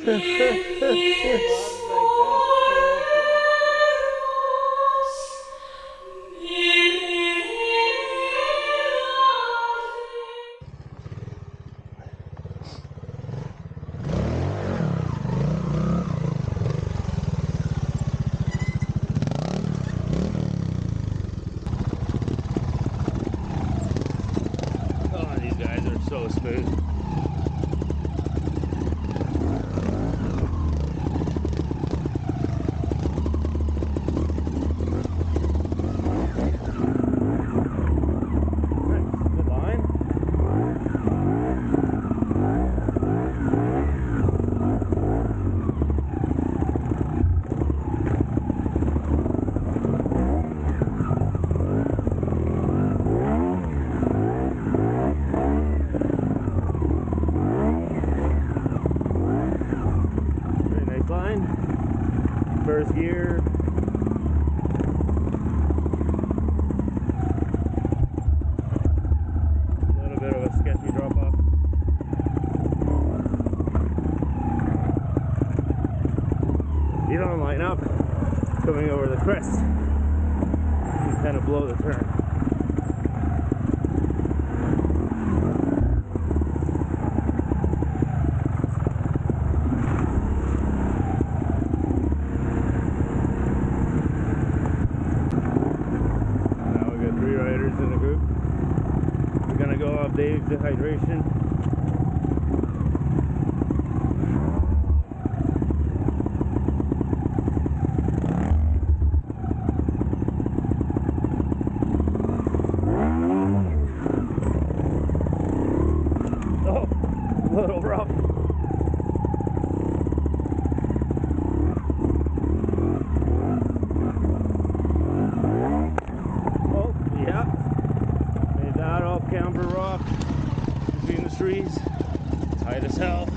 Oh, these guys are so smooth. First gear. A little bit of a sketchy drop off. You don't line up coming over the crest. You kind of blow the turn. Dave's dehydration. Oh, a little rough. Oh, yeah. Made that up camber rock. Between the trees, tight as hell.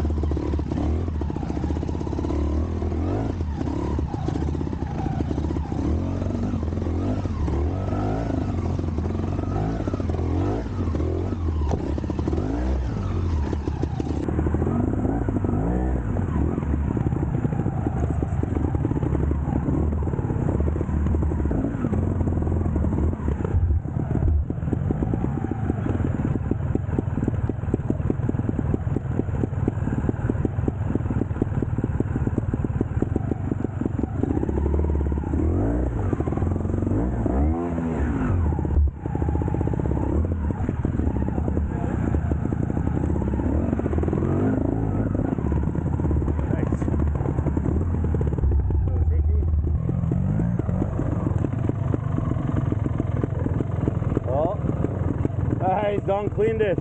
He's done cleaned it.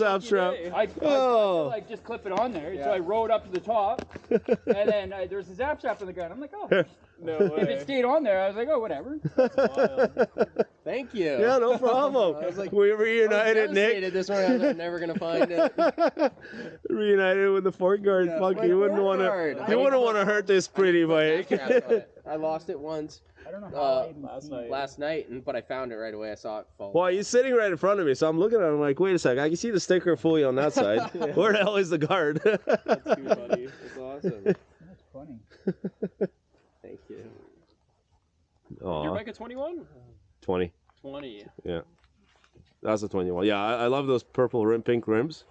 zap strap. I like just clip it on there. Yeah. So I rode up to the top, and then there's a zap strap on the ground. I'm like, oh, no way. If it stayed on there, I was like, oh, whatever. Thank you. Yeah, no problem. I was like, we reunited, Nick. This one, I'm never gonna find it. Reunited with the fork guard. Yeah, fuck, you wouldn't want to. You wouldn't want to hurt this pretty bike. I lost it once. I don't know how last night, but I found it right away. I saw it fall. Well, he's sitting right in front of me, so I'm looking at him like, wait a sec, I can see the sticker fully on that side. Yeah. Where the hell is the guard? That's too funny. That's awesome. That's funny. Thank you. Aww. Your bike a 21? 20. 20. Yeah. That's a 21. Yeah, I love those purple rim, pink rims.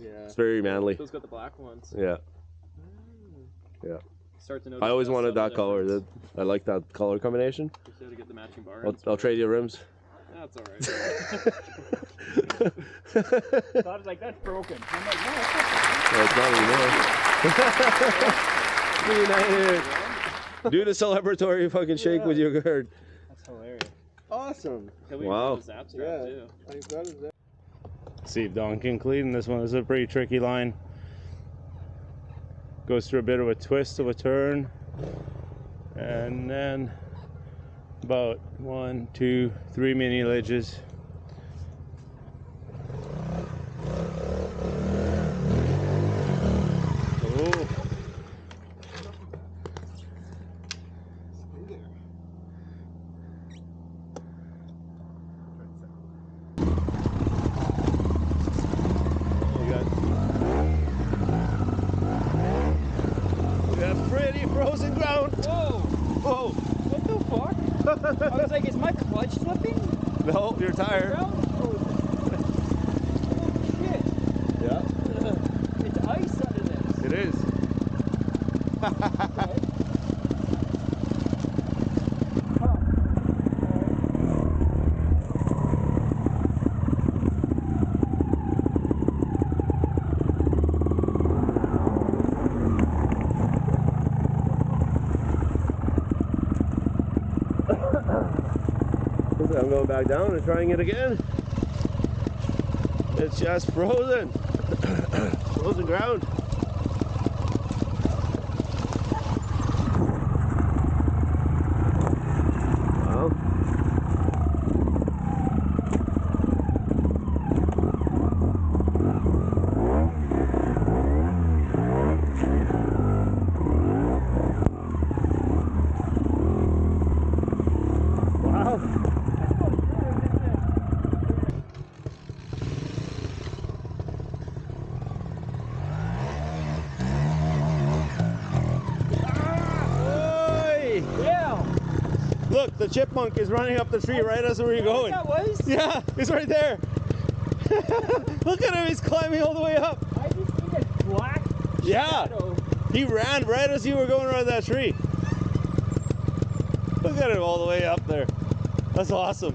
Yeah. It's very manly. Those got the black ones. Yeah. Yeah. Start to I always wanted that color. I like that color combination. Just have to get the matching bar. I'll trade you rims. That's alright. So I was like, that's broken. I'm like, no, it's not anymore. Do the celebratory fucking shake with your guard. That's hilarious. Awesome. Wow. See if Don can clean this one. This is a pretty tricky line. Goes through a bit of a twist of a turn, and then about 1, 2, 3 mini ledges. Oh. Frozen ground. Whoa! Whoa! What the fuck? I was like, is my clutch slipping? No, your tire. Oh shit! Yeah. It's ice under this. It is. I'm going back down and trying it again. It's just frozen. Frozen ground. Wow. Wow. Look, the chipmunk is running up the tree right as we were going. That was? Yeah, he's right there. Look at him, he's climbing all the way up. I just see a black shadow. He ran right as you were going around that tree. Look at him all the way up there. That's awesome.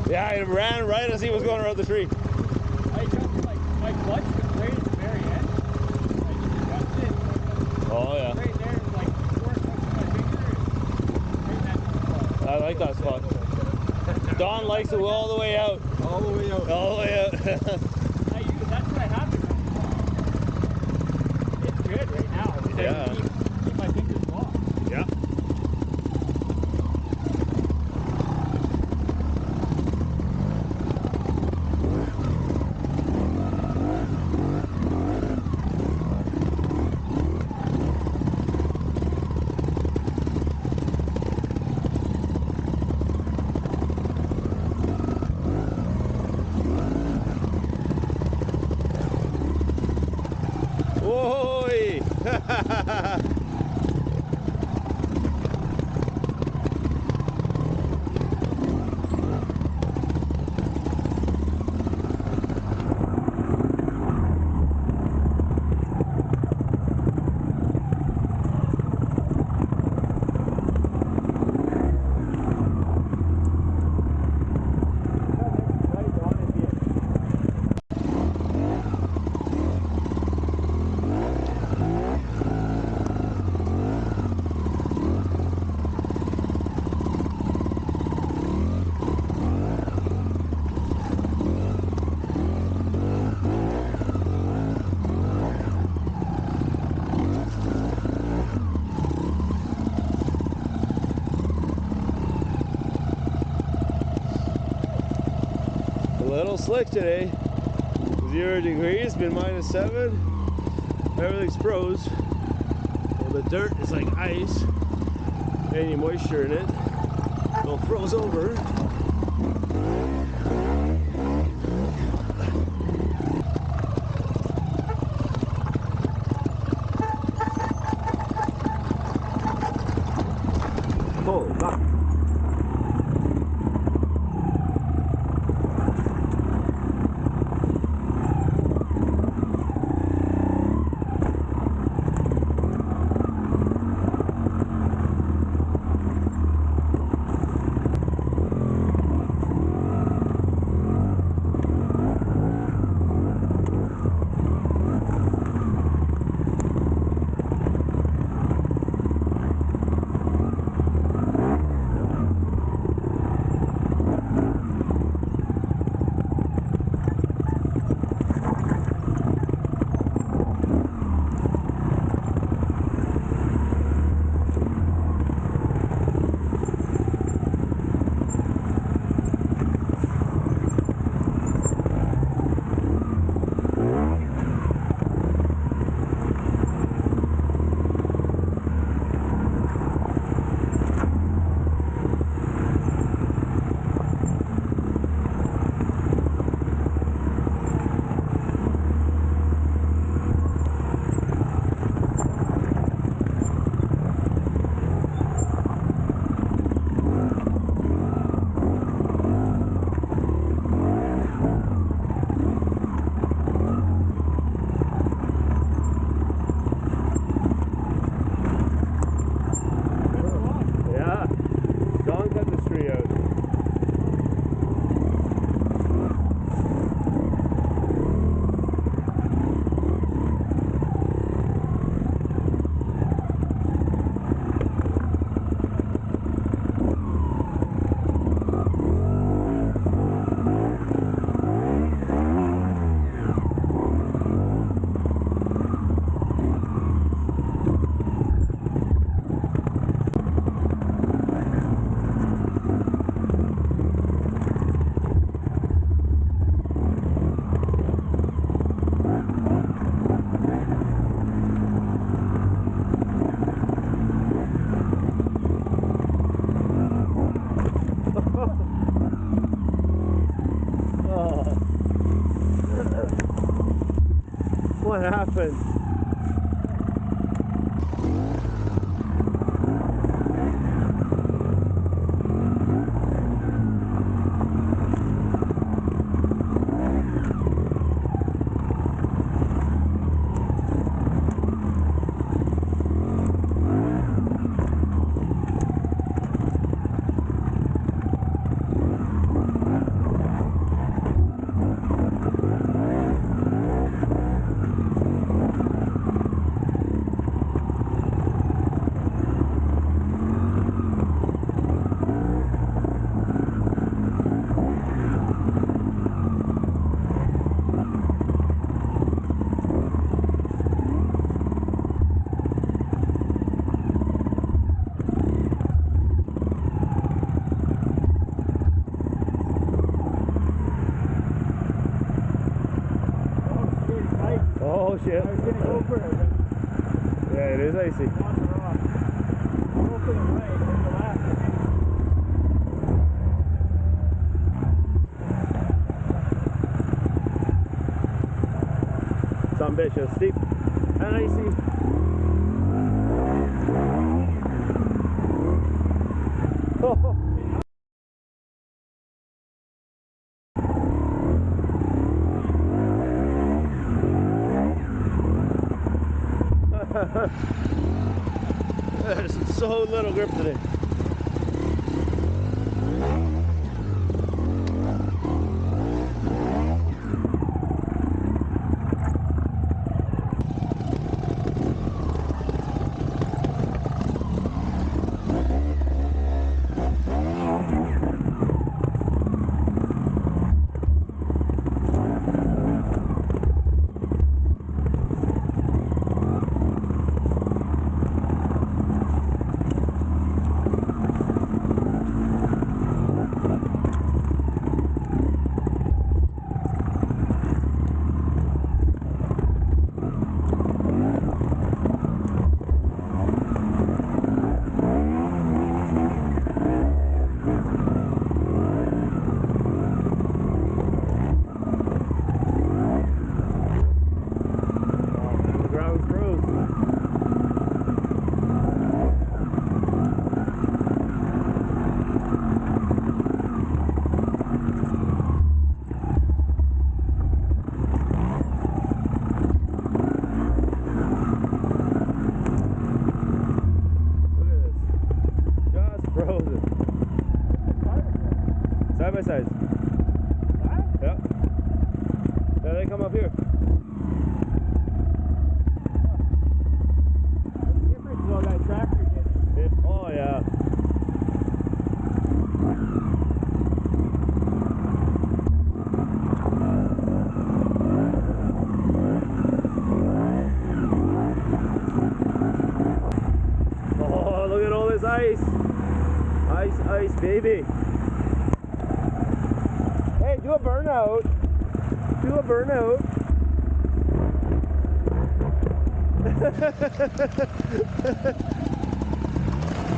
Yeah, he ran right as he was going around the tree. I jumped my clutch was right at the very end. I just jumped it. Oh yeah. Right there, like 4 clicks of my finger. Right in that spot. I like that spot. Don likes it all the way out. All the way out. All the way out. That's what I have to do. It's good right now. Yeah. Keep my fingers locked. Yeah. Whoa! little slick today. 0 degrees, been -7. Everything's froze. Well, the dirt is like ice. Any moisture in it, it'll froze over. Holy fuck. What happened? Oh shit. I was gonna go for it, but Yeah, it is icy. not the rock. Go for the right and the left. It's ambitious, steep and icy. Oh. There's so little grip today. Side by side. Yeah. Yeah, they come up here. Difference is all that tractor did. Oh yeah. Oh, look at all this ice. Ice, ice, baby. Hey, do a burnout. Do a burnout.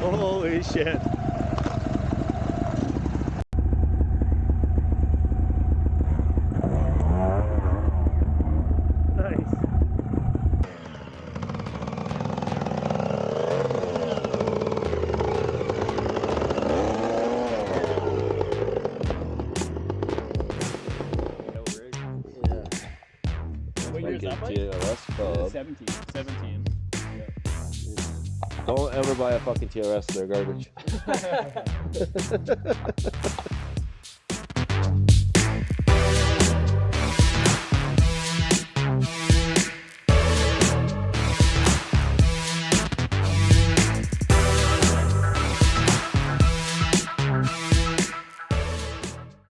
Holy shit. Nice. What year is that bike? TRS club. 17. 17. Don't ever buy a fucking TRS, they're garbage.